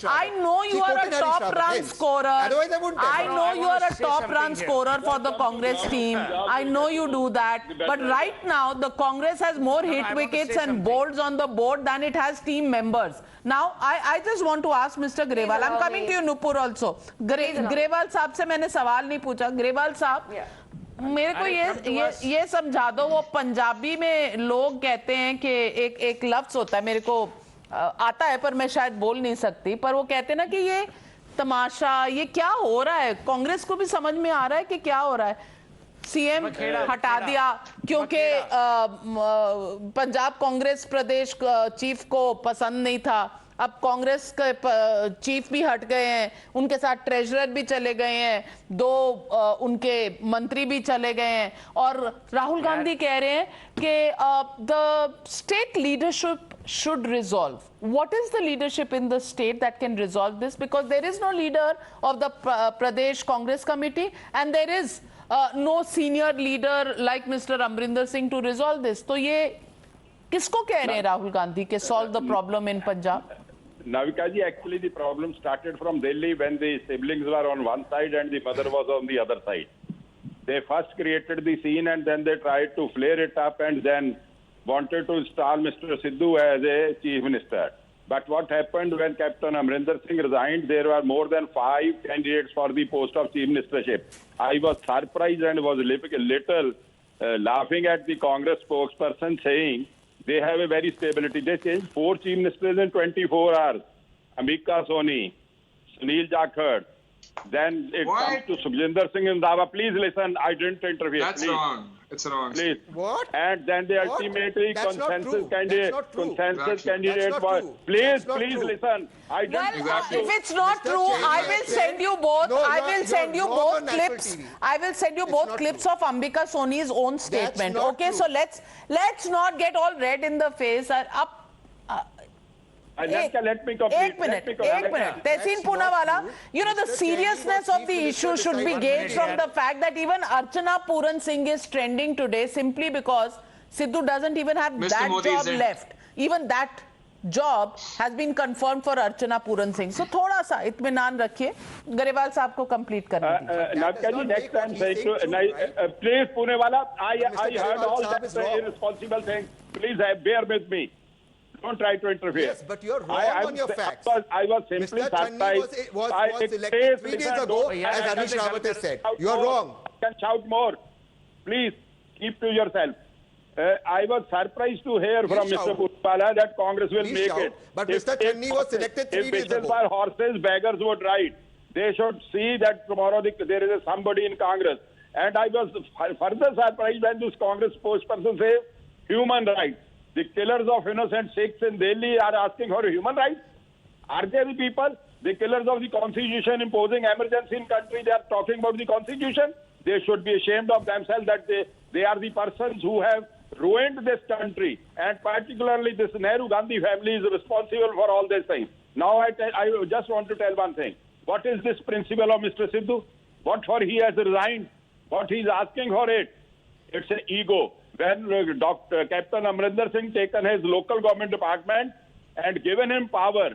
I know you are a top run scorer. Otherwise, I wouldn't. I know you are a top run scorer for the Congress team. I know you do that. But right now, the Congress has more hit wickets and bowls on the board than it has team members. Now, I just want to ask Mr. Grewal. I'm coming to you, Nupur, also. Grewal साहब से मैंने सवाल नहीं पूछा. Grewal साहब, मेरे को ये समझा दो, वो पंजाबी में लोग कहते हैं कि एक लफ्ज होता है, मेरे को आता है पर मैं शायद बोल नहीं सकती, पर वो कहते हैं ना कि ये तमाशा, ये क्या हो रहा है, कांग्रेस को भी समझ में आ रहा है कि क्या हो रहा है. सीएम हटा दिया क्योंकि पंजाब कांग्रेस प्रदेश चीफ को पसंद नहीं था. अब कांग्रेस के चीफ भी हट गए हैं, उनके साथ ट्रेजरर भी चले गए हैं, 2 उनके मंत्री भी चले गए हैं, और राहुल गांधी कह रहे हैं कि the state leadership should resolve. What is the leadership in the state that can resolve this? Because there is no leader of the Pradesh Congress Committee, and there is no senior leader like Mr. Amrinder Singh to resolve this. तो ये किसको कह रहे हैं राहुल गांधी के solve the problem in Punjab? Navika ji, actually the problem started from Delhi when the siblings were on one side and the mother was on the other side. They first created the scene and then they tried to flare it up and then wanted to install Mr. Sidhu as a chief minister. But what happened when Captain Amrinder Singh resigned, there were more than 5 candidates for the post of chief ministership. I was surprised and was a little laughing at the Congress spokesperson saying they have a very stability. They changed 4 chief ministers in 24 hours. Ambika Soni, Sunil Jakhar. Then it comes to Sukhjinder Singh Randhawa. Please listen, I didn't interfere. That's wrong. It's wrong. Please. What? And then they ultimately consensus candidate was. Please listen. I didn't. If it's not true, I will send you both. I will send you both clips. I will send you both clips of Ambika Soni's own statement. Okay, so let's not get all red in the face. Let me complete. एक minute Tahseen Poonawalla, you know, the seriousness of the issue should be gauged from the fact that even Archana Puran Singh is trending today simply because Sidhu doesn't even have that job left. Even that job has been confirmed for Archana Puran Singh. So थोड़ा सा इत्मीनान रखिए. गरेवाल साहब को complete करने दीजिए. Navika ji, next time please Punewala, I heard all that irresponsible things. Please bear with me. Don't try to interfere. Yes, but you're wrong on your facts. I was simply surprised. Was elected 3 days ago, as Harish Rawat has said. You're wrong. You can shout more. Please, keep to yourself. I was surprised to hear from Mr. Punewala that Congress will make it. But Mr. Channi was selected 3 days ago. If were horses, beggars would ride. They should see that tomorrow there is somebody in Congress. And I was further surprised when this Congress spokesperson says human rights. The killers of innocent Sikhs in Delhi are asking for human rights. Are they the people? The killers of the constitution imposing emergency in country, they are talking about the constitution. They should be ashamed of themselves that they are the persons who have ruined this country. And particularly this Nehru Gandhi family is responsible for all these things. Now I just want to tell one thing. What is this principle of Mr. Sidhu? What for he has resigned? What he is asking for it? It's an ego. When Captain Amrinder Singh taken his local government department and given him power,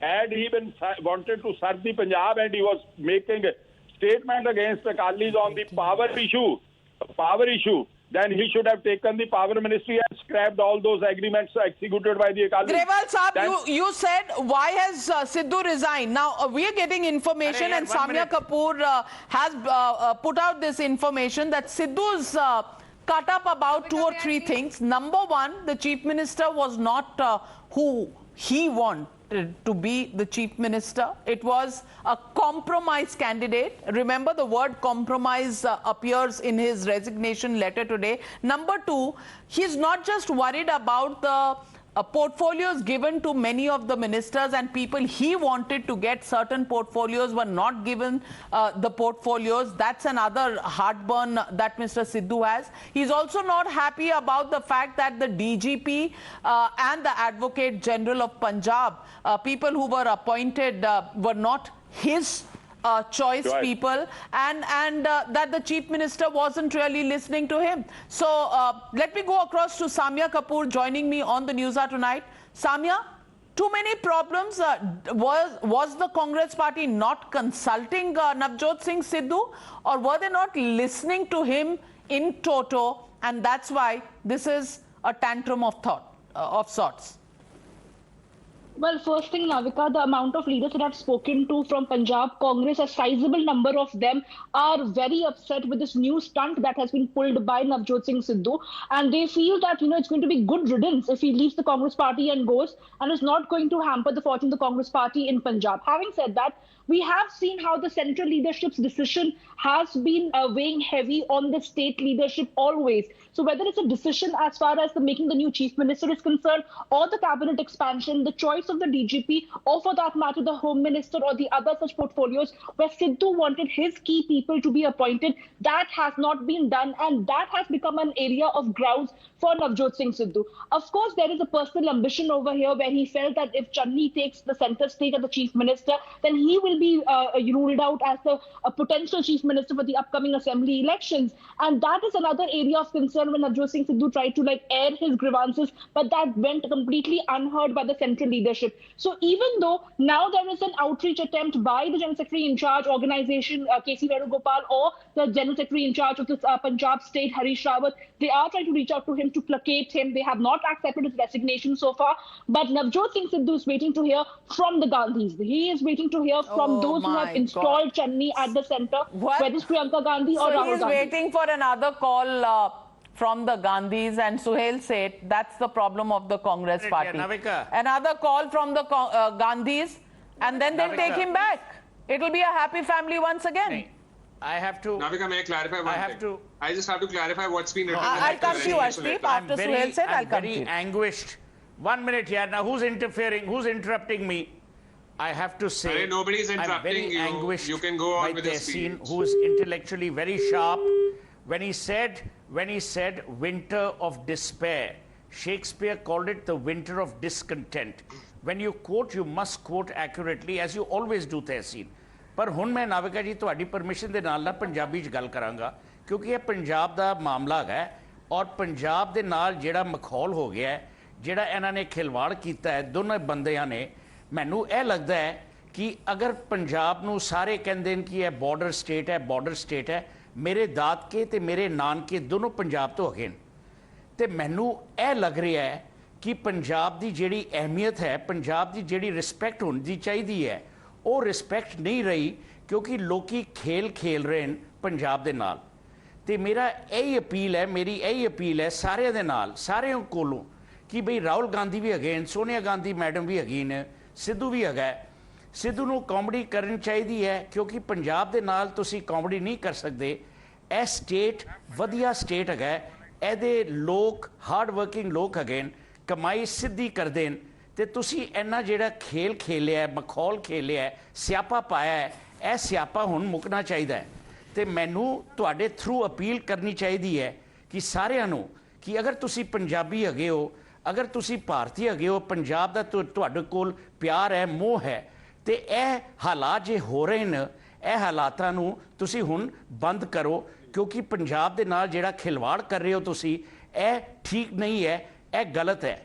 had he been wanted to serve the Punjab and he was making a statement against the Akalis on the power issue, then he should have taken the power ministry and scrapped all those agreements executed by the Akalis. Grewal Saab, you said why has Sidhu resigned? Now we are getting information and Samia Kapoor has put out this information that Sidhu's cut up about 2 or 3 things. Number one, the chief minister was not who he to be the chief minister. It was a compromise candidate. Remember, the word compromise appears in his resignation letter today. Number two, he's not just worried about the portfolios given to many of the ministers and people he wanted to get. Certain portfolios were not given the portfolios. That's another heartburn that Mr. Sidhu has. He's also not happy about the fact that the DGP and the Advocate General of Punjab, people who were appointed, were not his choice people, and that the chief minister wasn't really listening to him. So let me go across to Samia Kapoor joining me on the News Hour tonight. Samia, too many problems. Was the Congress party not consulting Navjot Singh Sidhu, or were they not listening to him in toto, and that's why this is a tantrum of sorts? Well, first thing, Navika, the amount of leaders that I've spoken to from Punjab Congress, a sizable number of them are very upset with this new stunt that has been pulled by Navjot Singh Sidhu. And they feel that, it's going to be good riddance if he leaves the Congress party and goes, and is not going to hamper the fortune of the Congress party in Punjab. Having said that, we have seen how the central leadership's decision has been weighing heavy on the state leadership always. So whether it's a decision as far as making the new chief minister is concerned, or the cabinet expansion, the choice of the DGP, or for that matter, the home minister or the other such portfolios where Sidhu wanted his key people to be appointed, that has not been done, and that has become an area of grounds for Navjot Singh Sidhu. Of course, there is a personal ambition over here where he felt that if Channi takes the center stage as the chief minister, then he will be ruled out as the potential chief minister for the upcoming assembly elections. And that is another area of concern when Navjot Singh Sidhu tried to air his grievances, but that went completely unheard by the central leadership. So even though now there is an outreach attempt by the General Secretary in charge organization, K.C. Venugopal, or the General Secretary in charge of the Punjab state, Harish Rawat, they are trying to reach out to him to placate him. They have not accepted his resignation so far. But Navjot Singh Sidhu is waiting to hear from the Gandhis. He is waiting to hear from those who have installed Channi at the center, whether it's Priyanka Gandhi or Rahul Gandhi. So he is waiting for another call from the Gandhis, and Suhail said that's the problem of the Congress party. Another call from the Gandhis, and then they'll take him back. It will be a happy family once again. I have to... Navika, may I clarify one thing? I just have to clarify what's been written. I'll come to you, Ashdeep. After Suhail said, I'll come to you. I'm very anguished. 1 minute here. Now, who's interfering? Who's interrupting me? I have to say, nobody's interrupting I'm very you. Anguished You can go on by with the speech. who is intellectually very sharp. When he said winter of despair, Shakespeare called it the winter of discontent. When you quote, you must quote accurately, as you always do, Tehseen. पर हुण मैं नाविका जी तुहाडी permission दे नाल ना पंजाबी च गल करांगा, क्योंकि ये पंजाब दा मामला है और पंजाब दे नाल जिहड़ा मखौल हो गया है, जिहड़ा इन्हां ने खिलवाड़ कीता है दोनों बंदियां ने, मैनू यह लगता है कि अगर पंजाब नू सारे कहंदे ने कि यह बॉर्डर स्टेट है, मेरे दादके ते मेरे नानके दोनों पंजाब तो हैगे ते मैनू यह लग रहा है कि पंजाब की जिहड़ी अहमियत है, पंजाब की जिहड़ी रिस्पैक्ट होनी चाहिए है, वो रिस्पैक्ट नहीं रही, क्योंकि लोकी खेल रहे हैं पंजाब दे नाल। ते मेरा यही अपील है, मेरी यही अपील है सारे दे नाल, सारे कोलों कि बई राहुल गांधी भी हैगे, सोनिया गांधी मैडम भी हैगी ने, सिद्धू भी हैगा। सिद्धू नूं कॉमेडी करनी चाहिए है, क्योंकि पंजाब दे नाल तुसीं कॉमेडी नहीं कर सकते। यह स्टेट वधिया स्टेट हैगा, ਇਹਦੇ लोग हार्ड वर्किंग लोग हैगे, कमाई सीधी करते हैं, तो तुसी इन्ना जिहड़ा खेल खेलिया, मखौल खेलिया, स्यापा पाया है, यह स्यापा हुण मुकना चाहिए है। तो मैनू तुहाडे थ्रू अपील करनी चाहिए है कि सारिਆਂ ਨੂੰ कि अगर तुसी पंजाबी हैगे हो, अगर तुसी भारतीय हैगे हो, पंजाब दा तुहाडे कोल प्यार है, मोह है, तो यह हालात जे हो रहे हैं, यह हालातां नूं तुसी हुण बंद करो, क्योंकि पंजाब दे नाल जिहड़ा खिलवाड़ कर रहे हो तुसी, यह ठीक नहीं है, यह गलत है,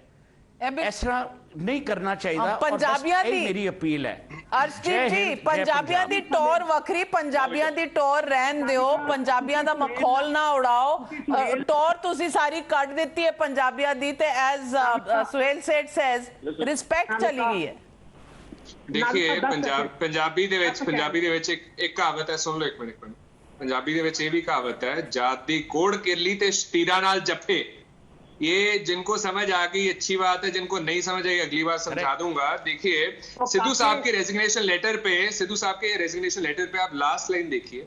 इस तरह नहीं करना चाहिए। पंजाबियां दी मेरी अपील है। अर्शदीप जी, पंजाबियां दी टोर वखरी, पंजाबियां दी टोर रहन दिओ, पंजाबियां दा मखौल ना उड़ाओ। टोर तुसी सारी कट दित्ती है पंजाबियां दी, ते एज सुहेल सेज रिस्पेक्ट चली गई है। देखिए पंजाबी दे विच एक कहावत है, सुन लो एक मिनट। पंजाबी दे विच ये भी कहावत है, जात दी कोड़ किरली ते तीरा नाल जफे। ये जिनको समझ आ गई अच्छी बात है, जिनको नहीं समझ आई अगली बार समझा दूंगा। देखिए सिद्धू साहब के रेजिग्नेशन लेटर पे आप लास्ट लाइन देखिए,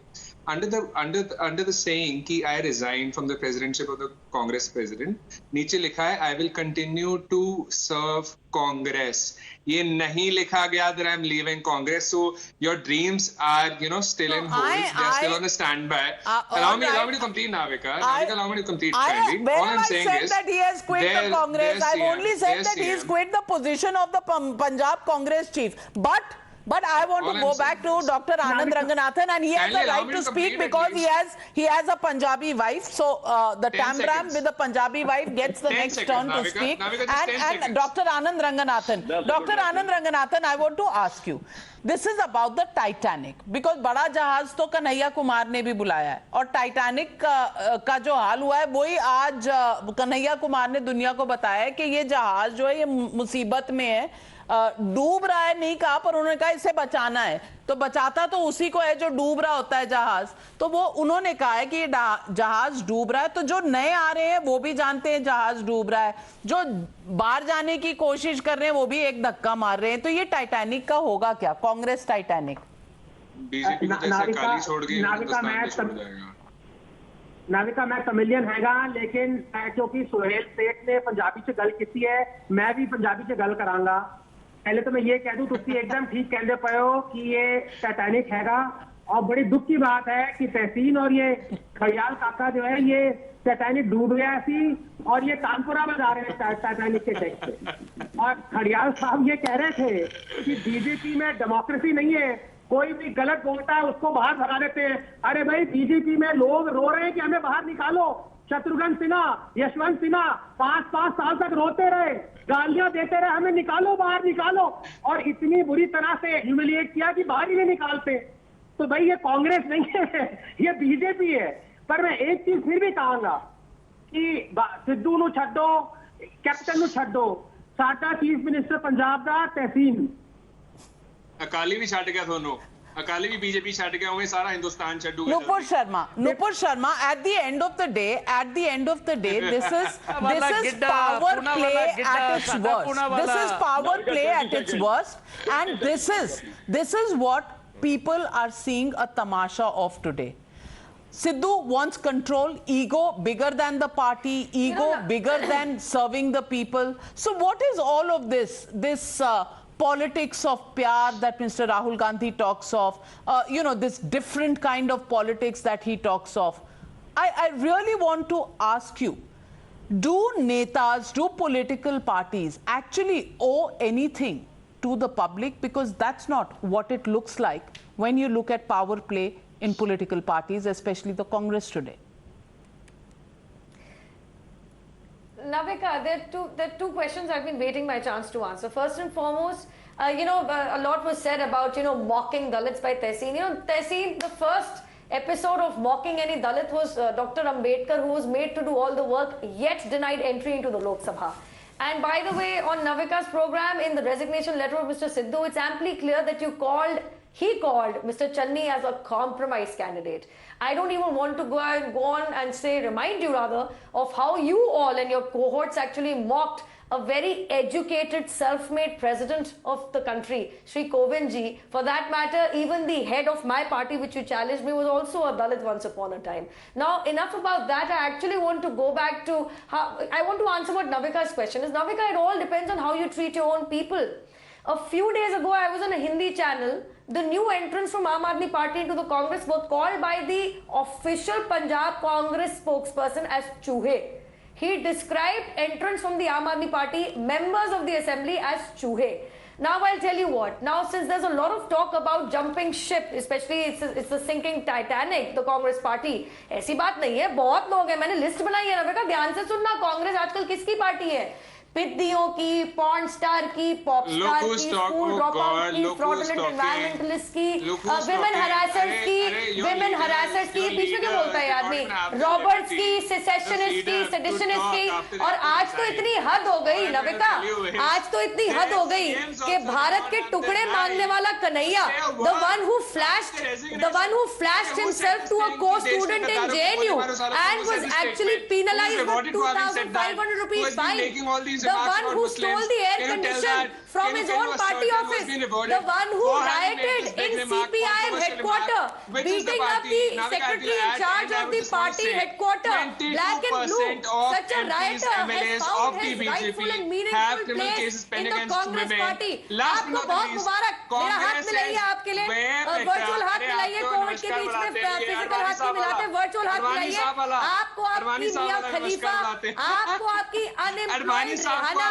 under the saying कि I resign from the presidentship of the Congress president, नीचे लिखा है I will continue to serve Congress। ये नहीं लिखा गया that I am leaving Congress, so your dreams are still in hold, they are still on the standby। allow me to complete, Navika, allow me to complete kindly। Where all have I'm I saying said is that he has quit the Congress? I've only said that he has quit the position of the Punjab Congress chief, but I want to go back to Dr. Anand Ranganathan, and he has the right to speak because he has a Punjabi wife. So the Tamram with the Punjabi wife gets the next turn to speak. And Dr. Anand Ranganathan, I want to ask you. This is about the Titanic, because बड़ा जहाज तो कन्हैया कुमार ने भी बुलाया है, और Titanic का जो हाल हुआ है वही आज कन्हैया कुमार ने दुनिया को बताया है कि ये जहाज जो है ये मुसीबत में है, डूब रहा है नहीं कहा, पर उन्होंने कहा इसे बचाना है, तो बचाता तो उसी को है जो डूब रहा होता है जहाज। तो वो उन्होंने कहा है कि ये जहाज डूब रहा है, तो जो नए आ रहे हैं वो भी जानते हैं जहाज डूब रहा है, जो बाहर जाने की कोशिश कर रहे हैं वो भी एक धक्का मार रहे हैं। तो ये टाइटैनिक का होगा क्या, कांग्रेस टाइटैनिक? बीजेपी को जैसे काली छोड़ गई हिंदुस्तान में छोड़ जाएगा। नाविका मैं तमिलियन हैगा, लेकिन क्योंकि सुहेल सेठ ने पंजाबी से गल की है, मैं भी पंजाबी से गल करांगा। पहले तो मैं ये कह दूं, तुम एकदम ठीक कहते पे हो कि ये टाइटैनिक हैगा, और बड़ी दुख की बात है कि तहसीन और ये खड़ियाल काका जो है ये टाइटैनिक डूब गया सी, और ये कानपुरा में जा रहे हैं टाइटैनिक के डेक पे। और खड़ियाल साहब ये कह रहे थे कि बीजेपी में डेमोक्रेसी नहीं है, कोई भी गलत बोलता है उसको बाहर भगा देते हैं। अरे भाई बीजेपी में लोग रो रहे हैं कि हमें बाहर निकालो। शत्रुघ्न सिन्हा, यशवंत सिन्हा 5-5 साल तक रोते रहे, गालियां देते रहे, हमें निकालो बाहर निकालो, और इतनी बुरी तरह से ह्यूमिलिएट किया कि बाहर ही नहीं निकालते। तो भाई ये कांग्रेस नहीं है, ये बीजेपी है। पर मैं एक चीज फिर भी कहूंगा कि सिद्धू नु छड्डो, कैप्टन नु छड्डो, साडा चीफ मिनिस्टर पंजाब का तहसीन अकाली भी छड़ गया, दोनों अकाली भी बीजेपी छड़ गया, उन्हें सारा Hindustan छड्डूगा। Nupur Sharma, at the end of the day, this is power play at its worst. This is power play at its worst, and this is what people are seeing a tamasha of today. Sidhu wants control, ego bigger than the party, ego bigger than serving the people. So what is all of this politics of pyar that Mr. Rahul Gandhi talks of, this different kind of politics that he talks of? I really want to ask you, do netas, do political parties actually owe anything to the public? Because that's not what it looks like when you look at power play in political parties, especially the Congress today. Navika, there are two questions I've been waiting my chance to answer. First and foremost, a lot was said about, mocking Dalits by Tehseen. Tehseen, the first episode of mocking any Dalit was Dr. Ambedkar, who was made to do all the work, yet denied entry into the Lok Sabha. And by the way, on Navika's program, in the resignation letter of Mr. Sidhu, it's amply clear that he called Mr. Channi as a compromise candidate. I don't even want to go on and remind you rather of how you all and your cohorts actually mocked a very educated, self-made president of the country, Sri Kovind ji. For that matter, even the head of my party, which you challenged me, was also a Dalit once upon a time. Now, enough about that. I actually want to go back to I want to answer what Navika's question is. Navika, it all depends on how you treat your own people. A few days ago, I was on a Hindi channel. The new entrants from Aam Aadmi Party into the Congress were called by the official Punjab Congress spokesperson as Chuhe. He described entrants from the Aam Aadmi Party, members of the assembly, as Chuhe. Now I'll tell you what. Now, since there's a lot of talk about jumping ship, especially it's the sinking Titanic, the Congress Party. ऐसी बात नहीं है, बहुत लोग हैं. मैंने list बनाई है ना बेटा, ध्यान से सुनना. कांग्रेस आजकल किसकी पार्टी है? पिद्दियों की, पॉर्न स्टार की, पॉप स्टार की, स्कूल ड्रॉपआउट की, फ्रॉडलेंट एनवायरमेंटलिस्ट की, विमेन हरासर्स की, women harassers की, बीच में क्या बोलता है आदमी, रॉबर्ट्स की, सेसेशनिस्ट की, सेडिशनिस्ट की, और आज तो इतनी हद हो गई नविका, आज तो इतनी हद हो गई कि भारत के टुकड़े मांगने वाला Kanhaiya, the one who flashed himself to a co-student in JNU and was actually penalized with 2,500 rupees fine, the one who stole the air condition from his own party office, the one who rioted in CPIM headquarters, beating up the secretary in charge of the party headquarters, black and blue. Such a rioter has found his rightful and meaningful place in the Congress party. आपको बहुत मुबारक, मेरा हाथ मिलाइए आपके लिए, virtual हाथ मिलाइए, Covid के बीच में physical हाथ नहीं मिलाते, वर्चुअल हाथ मिलाइए, आपको आपकी मियां खलीफा, आपको आपकी अनएम्प्लॉयड रिहाना,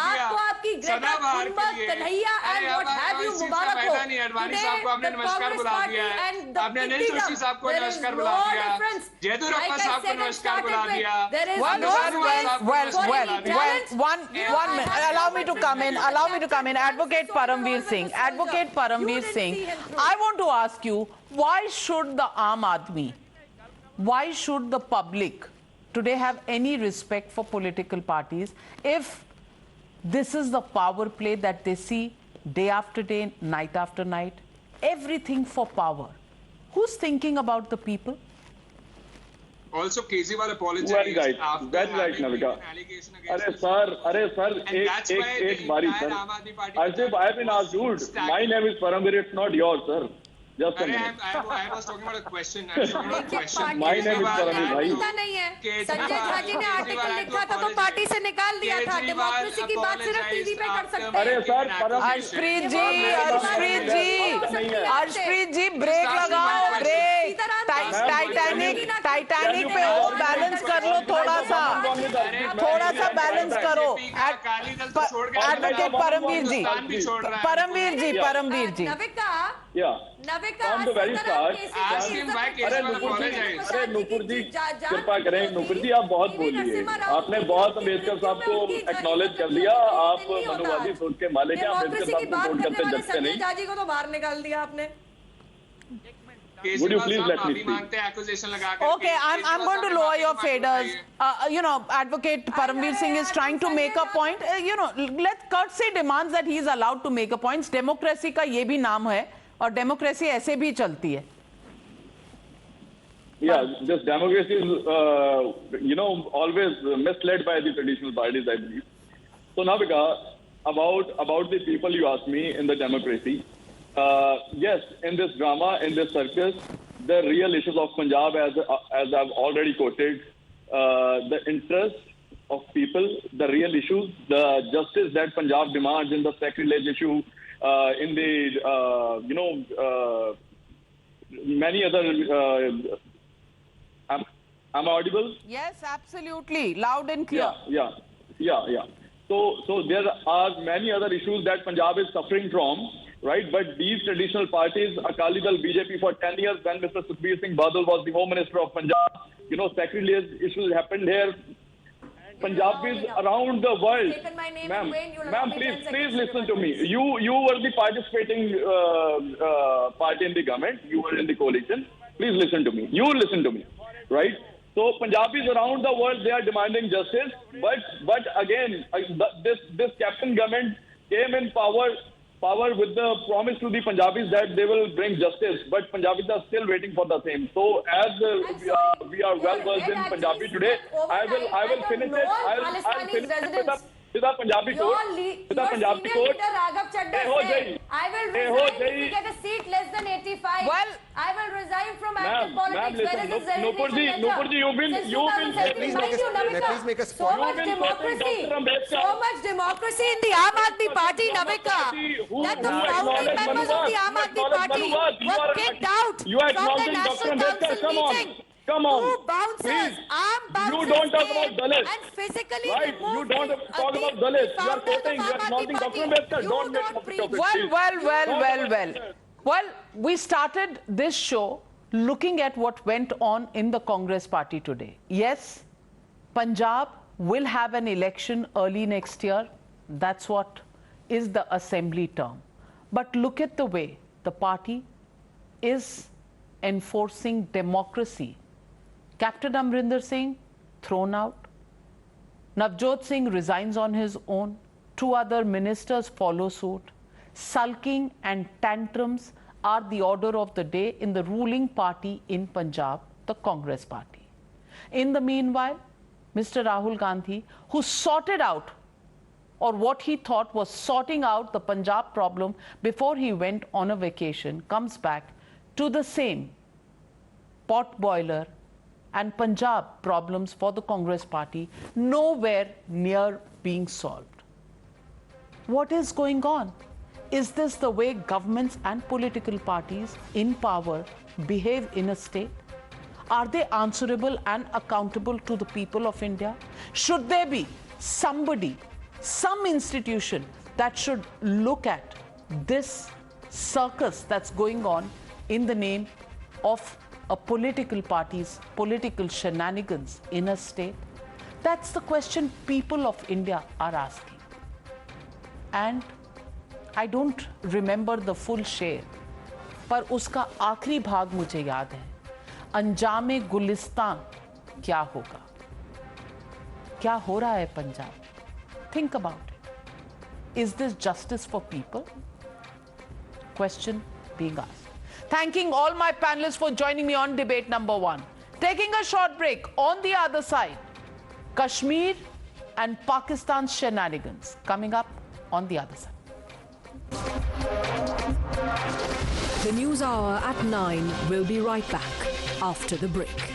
आपको आपकी Greta Thunberg, Kanhaiya and what have you मुबारक हो। अडवाणी साहब को आपने नमस्कार बुला दिया है, आपने अनिल जोशी साहब को नमस्कार बुला दिया, येदियुरप्पा साहब को नमस्कार बुला दिया। One minute. Allow me to come in. Advocate Paramveer Singh, I want to ask you, why should the Aam Aadmi, why should the public today have any respect for political parties if this is the power play that they see day after day, night after night? Everything for power. Who's thinking about the people? Also, Kejriwal apologized. Very right, Navika. अरे sir, एक बारी sir. As if I have been asked, dude, my name is Paramveer, it's not yours, sir. Just a minute. I was talking about a question. My name is Paramveer, भाई. नहीं है, संजय झा जी ने article लिखा था तो party से निकाल दिया था, डेमोक्रेसी की बात सिर्फ टीवी पे कर सकते हैं। अरे सर, अर्शप्रीत जी, ब्रेक लगाओ, ब्रेक। टाइटैनिक पे हो, बैलेंस कर लो थोड़ा सा बैलेंस करो। Advocate Paramvir ji. Navika, from the very start, अरे नुपुर जी कृपा करें, नुपुर जी आप बहुत बोलिए, आपने बहुत अम्बेडकर साहब को एक्नॉलेज कर लिया, आप मनुवादी सोच के मालिक हैं, अम्बेडकर साहब को वोट करते जगते नहीं। संजय जी को तो बाहर निकाल दिया आपने। Would you please let me speak? Okay, I'm going to lower your faders. Advocate Paramveer Singh is trying to make a point. Let courtesy demands that he is allowed to make a point. Democracy का ये भी नाम है और democracy ऐसे भी चलती है. Yeah, this democracy is, always misled by the traditional parties, I believe. So, Navika, about the people you asked me in the democracy. Yes, in this drama, in this circus, the real issues of Punjab, as I've already quoted, the interest of people, the real issues, the justice that Punjab demands in the sacrilege issue, in the, many other, am I audible? Yes, absolutely. Loud and clear. Yeah. So there are many other issues that Punjab is suffering from. Right, but these traditional parties, Akali Dal, BJP, for 10 years, when Mr. Sukhbir Singh Badal was the Home Minister of Punjab, sacrilege issues happened here. Punjab is around the world. Ma'am, please listen to me. You were the participating party in the government. You were in the coalition. Please listen to me. You listen to me, right? So Punjabis around the world, they are demanding justice. But again, this captain government came in power with the promise to the Punjabis that they will bring justice, but Punjabis are still waiting for the same. So as we are well versed in Punjabi today, I will finish it. I'll finish it with a Punjabi quote. With a Punjabi quote. I will resign if you get a seat less than 85. Well, I will resign from active politics. Nupur ji, you've been. Please make a so much democracy in the Aam Aadmi Party, Navika, that the founding members of the Aam Aadmi Party were kicked out from the National Council meeting. Come on. Two bouncers, arm bouncers, you don't talk about Dalits. And physically right. You don't talk about Dalits. You are quoting, you are acknowledging Dr. Ambedkar. Don't make a Well, we started this show looking at what went on in the Congress party today. Yes, Punjab will have an election early next year. That's what is the assembly term. But look at the way the party is enforcing democracy. Captain Amrinder Singh thrown out. Navjot Singh resigns on his own. 2 other ministers follow suit. Sulking and tantrums are the order of the day in the ruling party in Punjab, the Congress party. In the meanwhile, Mr. Rahul Gandhi, who sorted out, or what he thought was sorting out the Punjab problem before he went on a vacation, comes back to the same pot boiler and Punjab problems for the Congress party, nowhere near being solved. What is going on? Is this the way governments and political parties in power behave in a state? Are they answerable and accountable to the people of India? Should there be somebody, some institution that should look at this circus that's going on in the name of a political party's political shenanigans in a state? That's the question people of India are asking. And I don't remember the full शेर, पर उसका आखिरी भाग मुझे याद है. अंजामे गुलिस्तान क्या होगा? क्या हो रहा है Punjab? Think about it. Is this justice for people? Question being asked. Thanking all my panelists for joining me on debate number 1. Taking a short break. On the other side, Kashmir and Pakistan's shenanigans coming up on the other side. The News Hour at 9 will be right back after the break.